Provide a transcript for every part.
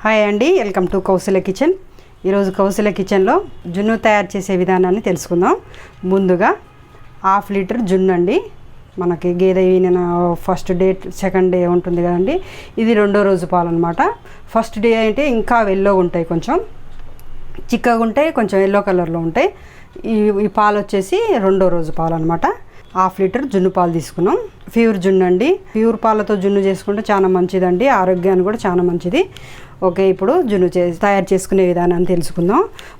Hi అండి, welcome to Kausalya kitchen. ఈరోజు కౌశల్య కిచెన్లో జున్ను తయారు చేసే విధానాన్ని తెలుసుకుందాం. ముందుగా 1/2 లీటర్ జున్ను అండి. మనకి గేదె ఈయన ఫస్ట్ డే సెకండ్ డే ఉంటుంది కదండి, ఇది రెండో రోజు పాలు అనమాట. ఫస్ట్ డే అంటే ఇంకా ఎల్లో ఉంటాయి, కొంచెం చిక్కగా ఉంటాయి, కొంచెం ఎల్లో కలర్లో ఉంటాయి. ఈ పాలు వచ్చేసి రెండో రోజు పాలు అనమాట. 1/2 లీటర్ జున్ను పాలు తీసుకున్నాం. ప్యూర్ జున్ను అండి. ప్యూర్ పాలతో జున్ను చేసుకుంటే చాలా మంచిదండి, ఆరోగ్యానికి కూడా చాలా మంచిది. ఓకే, ఇప్పుడు జున్ను తయారు చేసుకునే విధానాన్ని తెలుసుకుందాం.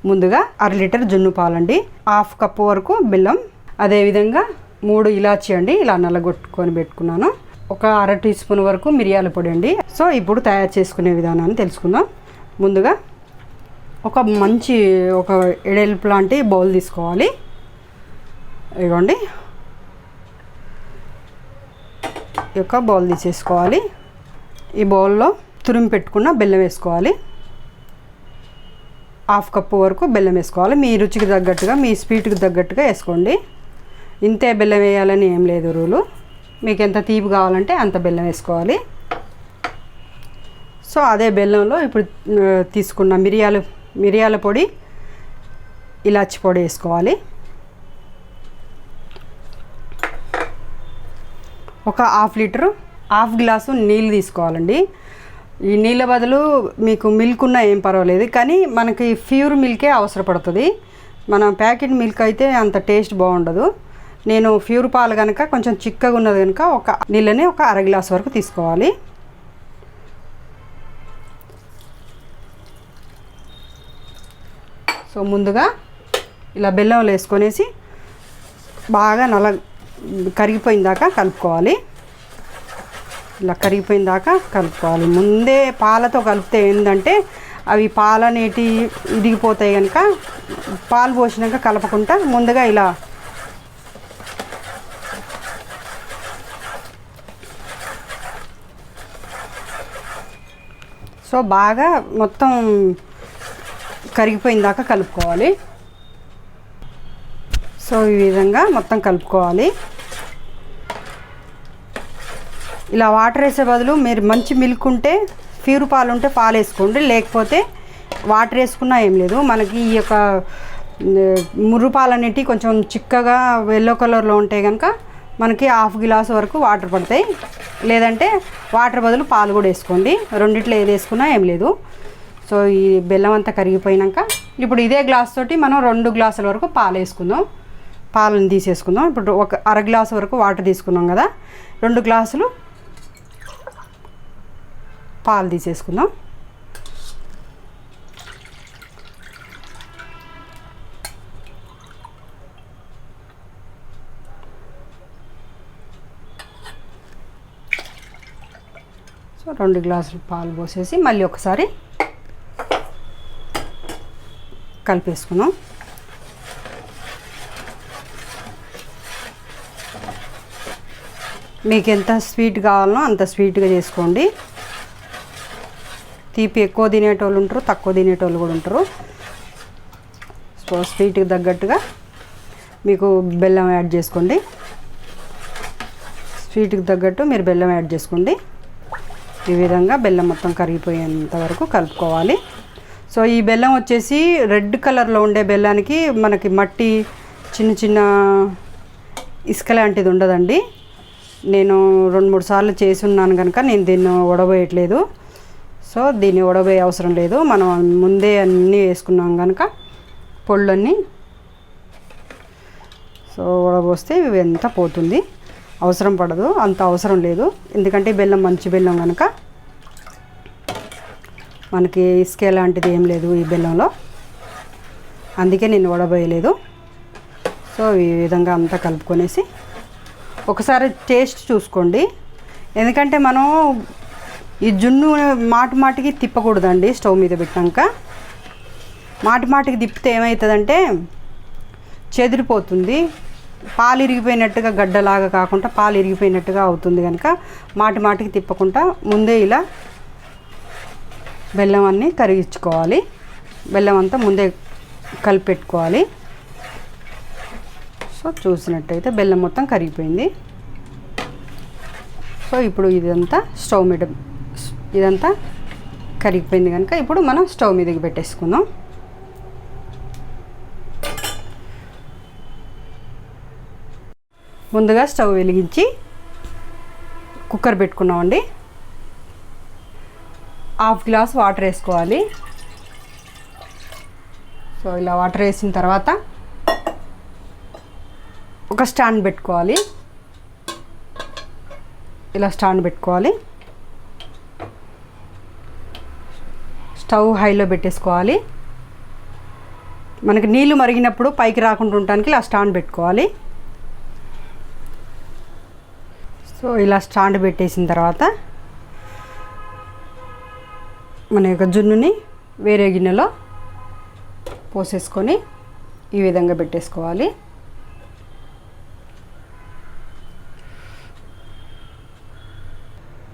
ముందుగా 1/2 లీటర్ జున్ను పాలండి, 1/2 కప్పు వరకు బెల్లం, అదేవిధంగా 3 ఇలాచీ అండి, ఇలా నల్లగొట్టుకొని పెట్టుకున్నాను. ఒక 1/2 టీ స్పూన్ వరకు మిరియాల పొడి అండి. సో ఇప్పుడు తయారు చేసుకునే విధానాన్ని తెలుసుకుందాం. ముందుగా ఒక ఎడల్పు లాంటి బౌల్ తీసుకోవాలి. ఇదిగోండి, ఈ యొక్క బౌల్ తీసేసుకోవాలి. ఈ బౌల్లో తురిమి పెట్టుకున్న బెల్లం వేసుకోవాలి. 1/2 కప్పు వరకు బెల్లం వేసుకోవాలి. మీ రుచికి తగ్గట్టుగా, మీ స్వీట్కి తగ్గట్టుగా వేసుకోండి. ఇంతే బెల్లం వేయాలని ఏం లేదు రూలు. మీకు ఎంత తీపి కావాలంటే అంత బెల్లం వేసుకోవాలి. సో అదే బెల్లంలో ఇప్పుడు తీసుకున్న మిరియాల పొడి, ఇలాచి పొడి వేసుకోవాలి. ఒక 1/2 లీటరు 1/2 గ్లాసు నీళ్ళు తీసుకోవాలండి. ఈ నీళ్ళ బదులు మీకు మిల్క్ ఉన్నా ఏం పర్వాలేదు, కానీ మనకి ప్యూర్ మిల్కే అవసరపడుతుంది. మన ప్యాకెట్ మిల్క్ అయితే అంత టేస్ట్ బాగుండదు. నేను ప్యూర్ పాలు కనుక కొంచెం చిక్కగా ఉన్నది కనుక నీళ్ళని ఒక 1/2 గ్లాస్ వరకు తీసుకోవాలి. సో ముందుగా ఇలా బెల్లం వేసుకొనేసి బాగా కరిగిపోయిన దాకా కలుపుకోవాలి. ఇలా కరిగిపోయిన దాకా కలుపుకోవాలి. ముందే పాలతో కలిపితే ఏంటంటే అవి పాలు అనేటి ఇరిగిపోతాయి కనుక పాలు పోసినాక కలపకుండా ముందుగా ఇలా సో బాగా మొత్తం కరిగిపోయిన దాకా కలుపుకోవాలి. సో ఈ విధంగా మొత్తం కలుపుకోవాలి. ఇలా వాటర్ వేసే బదులు మీరు మంచి మిల్క్ ఉంటే, ప్యూర్ పాలు ఉంటే పాలు వేసుకోండి, లేకపోతే వాటర్ వేసుకున్నా ఏం లేదు. మనకి ఈ యొక్క ముర్రు పాలు అనేటివి కొంచెం చిక్కగా ఎల్లో కలర్లో ఉంటాయి కనుక మనకి 1/2 గ్లాస్ వరకు వాటర్ పడతాయి. లేదంటే వాటర్ బదులు పాలు కూడా వేసుకోండి, రెండిట్లో ఏది వేసుకున్నా ఏం లేదు. సో ఈ బెల్లం అంతా కరిగిపోయినాక ఇప్పుడు ఇదే గ్లాస్ తోటి మనం 2 గ్లాసుల వరకు పాలు వేసుకుందాం. పాలను తీసేసుకుందాం. ఇప్పుడు ఒక 1/2 గ్లాసు వరకు వాటర్ తీసుకున్నాం కదా, 2 గ్లాసులు పాలు తీసేసుకుందాం. సో 2 గ్లాసులు పాలు పోసేసి మళ్ళీ ఒకసారి కలిపేసుకుందాం. మీకు ఎంత స్వీట్ కావాలనో అంత స్వీట్గా చేసుకోండి. తీపి ఎక్కువ తినేటోళ్ళు ఉంటారు, తక్కువ తినేటోళ్ళు కూడా ఉంటారు. సో స్వీట్కి తగ్గట్టుగా మీకు బెల్లం యాడ్ చేసుకోండి. స్వీట్కి తగ్గట్టు మీరు బెల్లం యాడ్ చేసుకోండి. ఈ విధంగా బెల్లం మొత్తం కరిగిపోయేంత వరకు కలుపుకోవాలి. సో ఈ బెల్లం వచ్చేసి రెడ్ కలర్లో ఉండే బెల్లానికి మనకి మట్టి చిన్న ఇసుక లాంటిది ఉండదండి. నేను 2-3 సార్లు చేసి ఉన్నాను కనుక నేను దీన్ని వడబోయట్లేదు. సో దీన్ని వడబోయే అవసరం లేదు, మనం ముందే అన్నీ వేసుకున్నాం కనుక పొళ్ళన్నీ. సో వడబోస్తే ఇవి ఎంత పోతుంది, అవసరం పడదు, అంత అవసరం లేదు. ఎందుకంటే బెల్లం మంచి బెల్లం కనుక మనకి ఇసుక లాంటిది ఏం లేదు ఈ బెల్లంలో, అందుకే నేను వడబోయలేదు. సో ఈ విధంగా అంతా కలుపుకొనేసి ఒకసారి టేస్ట్ చూసుకోండి. ఎందుకంటే మనం ఈ జున్ను మాటికి తిప్పకూడదండి. స్టవ్ మీద పెట్టాక మాటికి తిప్పితే ఏమవుతుందంటే చెదిరిపోతుంది, పాలు ఇరిగిపోయినట్టుగా గడ్డలాగా కాకుండా పాలు ఇరిగిపోయినట్టుగా అవుతుంది. కనుక మాటికి తిప్పకుండా ముందే ఇలా బెల్లం అన్నీ కరిగించుకోవాలి. బెల్లం అంతా ముందే కలిపెట్టుకోవాలి. సో చూసినట్టయితే బెల్లం మొత్తం కరిగిపోయింది. సో ఇప్పుడు ఇదంతా స్టవ్ మీద ఇదంతా కరిగిపోయింది కనుక ఇప్పుడు మనం స్టవ్ మీదకి పెట్టేసుకుందాం. ముందుగా స్టవ్ వెలిగించి కుక్కర్ పెట్టుకున్నామండి. 1/2 గ్లాస్ వాటర్ వేసుకోవాలి. సో ఇలా వాటర్ వేసిన తర్వాత ఒక స్టాండ్ పెట్టుకోవాలి. ఇలా స్టాండ్ పెట్టుకోవాలి. స్టవ్ హైలో పెట్టేసుకోవాలి. మనకి నీళ్ళు మరిగినప్పుడు పైకి రాకుండా ఉండడానికి ఇలా స్టాండ్ పెట్టుకోవాలి. సో ఇలా స్టాండ్ పెట్టేసిన తర్వాత మన యొక్క జున్నుని వేరే గిన్నెలో పోసేసుకొని ఈ విధంగా పెట్టేసుకోవాలి.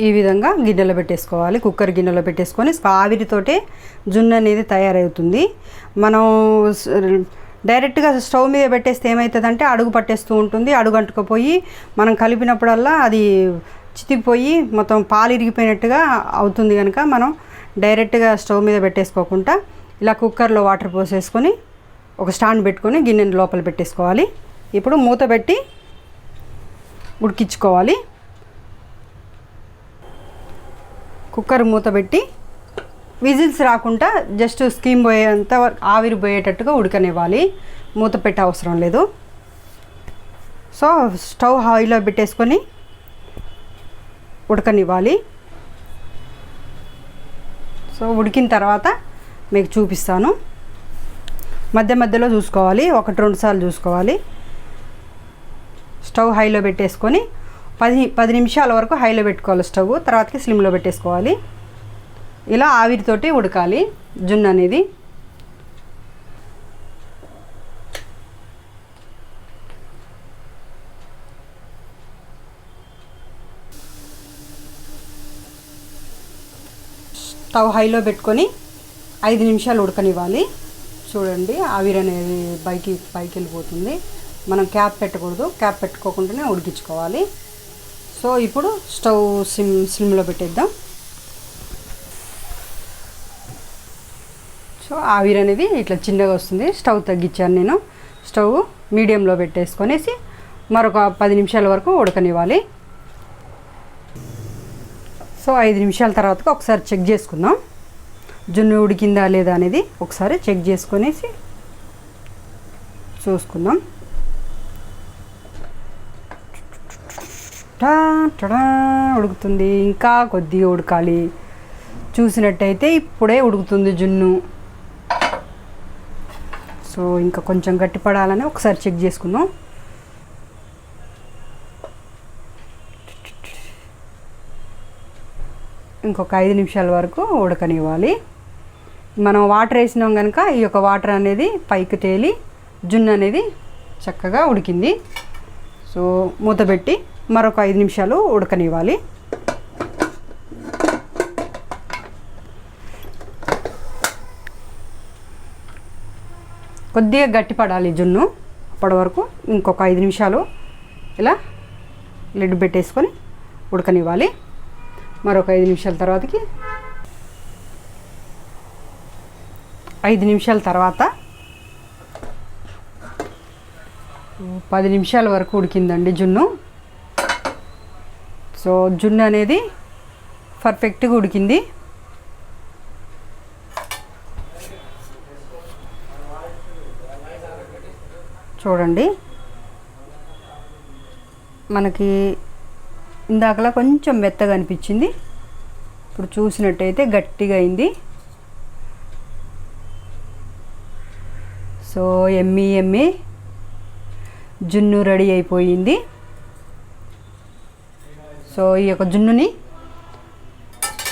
ఈ విధంగా గిన్నెలో పెట్టేసుకోవాలి. కుక్కర్ గిన్నెలో పెట్టేసుకొని ఆవిరితోటే జున్ను అనేది తయారవుతుంది. మనం డైరెక్ట్గా స్టవ్ మీద పెట్టేస్తే ఏమవుతుందంటే అడుగు పట్టేస్తూ ఉంటుంది. అడుగు అంటుకుపోయి మనం కలిపినప్పుడల్లా అది చితికిపోయి మొత్తం పాలు ఇరిగిపోయినట్టుగా అవుతుంది. కనుక మనం డైరెక్ట్గా స్టవ్ మీద పెట్టేసుకోకుండా ఇలా కుక్కర్లో వాటర్ పోసేసుకొని ఒక స్టాండ్ పెట్టుకొని గిన్నెని లోపల పెట్టేసుకోవాలి. ఇప్పుడు మూత పెట్టి ఉడికించుకోవాలి. కుక్కర్ మూత పెట్టి విజిల్స్ రాకుండా జస్ట్ స్టీమ్ పోయేంత ఆవిరి పోయేటట్టుగా ఉడకనివ్వాలి. మూత పెట్టే అవసరం లేదు. సో స్టవ్ హైలో పెట్టేసుకొని ఉడకనివ్వాలి. సో ఉడికిన తర్వాత మీకు చూపిస్తాను. మధ్య మధ్యలో చూసుకోవాలి, 1-2 సార్లు చూసుకోవాలి. స్టవ్ హైలో పెట్టేసుకొని 10 నిమిషాల వరకు హైలో పెట్టుకోవాలి స్టవ్. తర్వాతకి స్లిమ్లో పెట్టేసుకోవాలి. ఇలా ఆవిరితోటి ఉడకాలి జున్ను అనేది. స్టవ్ హైలో పెట్టుకొని 5 నిమిషాలు ఉడకనివ్వాలి. చూడండి ఆవిరి అనేది పైకి వెళ్ళిపోతుంది. మనం క్యాప్ పెట్టకూడదు. క్యాప్ పెట్టుకోకుండానే ఉడికించుకోవాలి. సో ఇప్పుడు స్టవ్ స్లిమ్లో పెట్టేద్దాం. సో ఆవిరి అనేది ఇట్లా చిన్నగా వస్తుంది. స్టవ్ తగ్గించాను నేను. స్టవ్ మీడియంలో పెట్టేసుకొనేసి మరొక 10 నిమిషాల వరకు ఉడకనివ్వాలి. సో 5 నిమిషాల తర్వాత ఒకసారి చెక్ చేసుకుందాం జున్ను ఉడికిందా లేదా అనేది. ఒకసారి చెక్ చేసుకొనేసి చూసుకుందాం. ఉడుకుతుంది. ఇంకా కొద్దిగా ఉడకాలి. చూసినట్టయితే ఇప్పుడే ఉడుకుతుంది జున్ను. సో ఇంకా కొంచెం గట్టిపడాలని ఒకసారి చెక్ చేసుకుందాం. ఇంకొక 5 నిమిషాల వరకు ఉడకనివ్వాలి. మనం వాటర్ వేసినాం కనుక ఈ యొక్క వాటర్ అనేది పైకి తేలి జున్ను అనేది చక్కగా ఉడికింది. సో మూత పెట్టి మరొక 5 నిమిషాలు ఉడకనివ్వాలి. కొద్దిగా గట్టిపడాలి జున్ను. అప్పటి వరకు ఇంకొక 5 నిమిషాలు ఇలా లిడ్ పెట్టేసుకొని ఉడకనివ్వాలి. మరొక 5 నిమిషాల తర్వాతకి 5 నిమిషాల తర్వాత 10 నిమిషాల వరకు ఉడికిందండి జున్ను. సో జున్ను అనేది పర్ఫెక్ట్గా ఉడికింది. చూడండి మనకి ఇందాకలా కొంచెం మెత్తగా అనిపించింది. ఇప్పుడు చూసినట్టయితే గట్టిగా అయింది. సో ఎమ్మి జున్ను రెడీ అయిపోయింది. సో ఈ యొక్క జున్నుని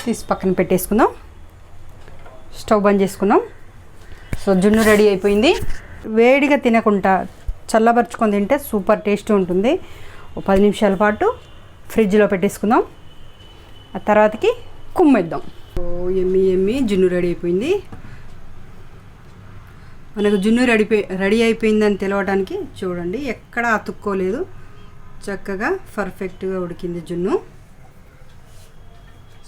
తీసి పక్కన పెట్టేసుకుందాం. స్టవ్ బంద్ చేసుకుందాం. సో జున్ను రెడీ అయిపోయింది. వేడిగా తినకుండా చల్లబరుచుకొని తింటే సూపర్ టేస్ట్ ఉంటుంది. 10 నిమిషాల పాటు ఫ్రిడ్జ్లో పెట్టేసుకుందాం. ఆ తర్వాతకి కుమ్మేద్దాం. ఎమ్మి జున్ను రెడీ అయిపోయింది. మనకు జున్ను రెడీ అయిపోయిందని తెలవడానికి చూడండి ఎక్కడ అతుక్కోలేదు. చక్కగా పర్ఫెక్ట్గా ఉడికింది జున్ను.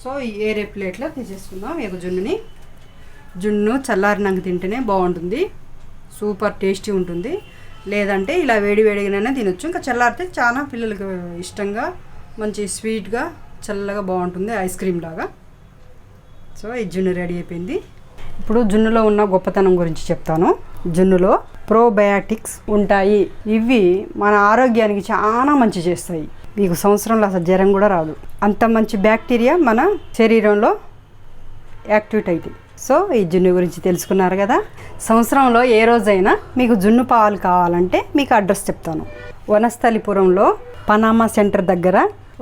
సో ఈ ఏరే ప్లేట్లో తీసేసుకుందాం ఈ జున్నుని. జున్ను చల్లారినాక తింటేనే బాగుంటుంది, సూపర్ టేస్టీ ఉంటుంది. లేదంటే ఇలా వేడిగానే తినొచ్చు. ఇంకా చల్లారితే చాలా పిల్లలకి ఇష్టంగా మంచి స్వీట్గా చల్లగా బాగుంటుంది, ఐస్ క్రీమ్ లాగా. సో ఈ జున్ను రెడీ అయిపోయింది. ఇప్పుడు జున్నులో ఉన్న గొప్పతనం గురించి చెప్తాను. జున్నులో ప్రోబయాటిక్స్ ఉంటాయి. ఇవి మన ఆరోగ్యానికి చాలా మంచి చేస్తాయి. మీకు సంవత్సరంలో అసలు జ్వరం కూడా రాదు, అంత మంచి బ్యాక్టీరియా మన శరీరంలో యాక్టివేట్ అవుతాయి. సో ఈ జున్ను గురించి తెలుసుకున్నారు కదా. సంవత్సరంలో ఏ రోజైనా మీకు జున్ను పాలు కావాలంటే మీకు అడ్రస్ చెప్తాను. వనస్థలిపురంలో పనామా సెంటర్ దగ్గర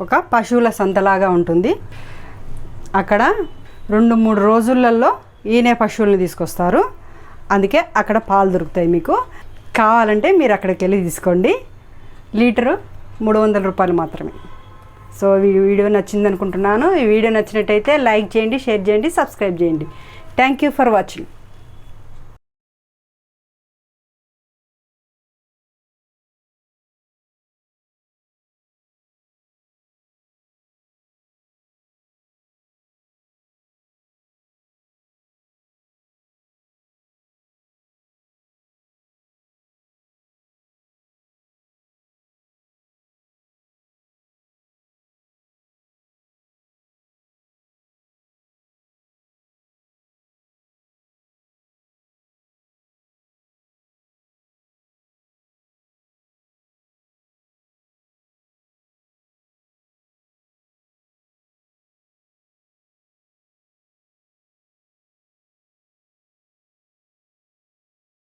ఒక పశువుల సంతలాగా ఉంటుంది. అక్కడ 2-3 రోజులలో ఈయనే పశువులను తీసుకొస్తారు. అందుకే అక్కడ పాలు దొరుకుతాయి. మీకు కావాలంటే మీరు అక్కడికి వెళ్ళి తీసుకోండి. లీటరు 300 రూపాయలు మాత్రమే. సో ఈ వీడియో నచ్చింది అనుకుంటున్నాను. ఈ వీడియో నచ్చినట్టయితే లైక్ చేయండి, షేర్ చేయండి, సబ్స్క్రైబ్ చేయండి. Thank you for watching.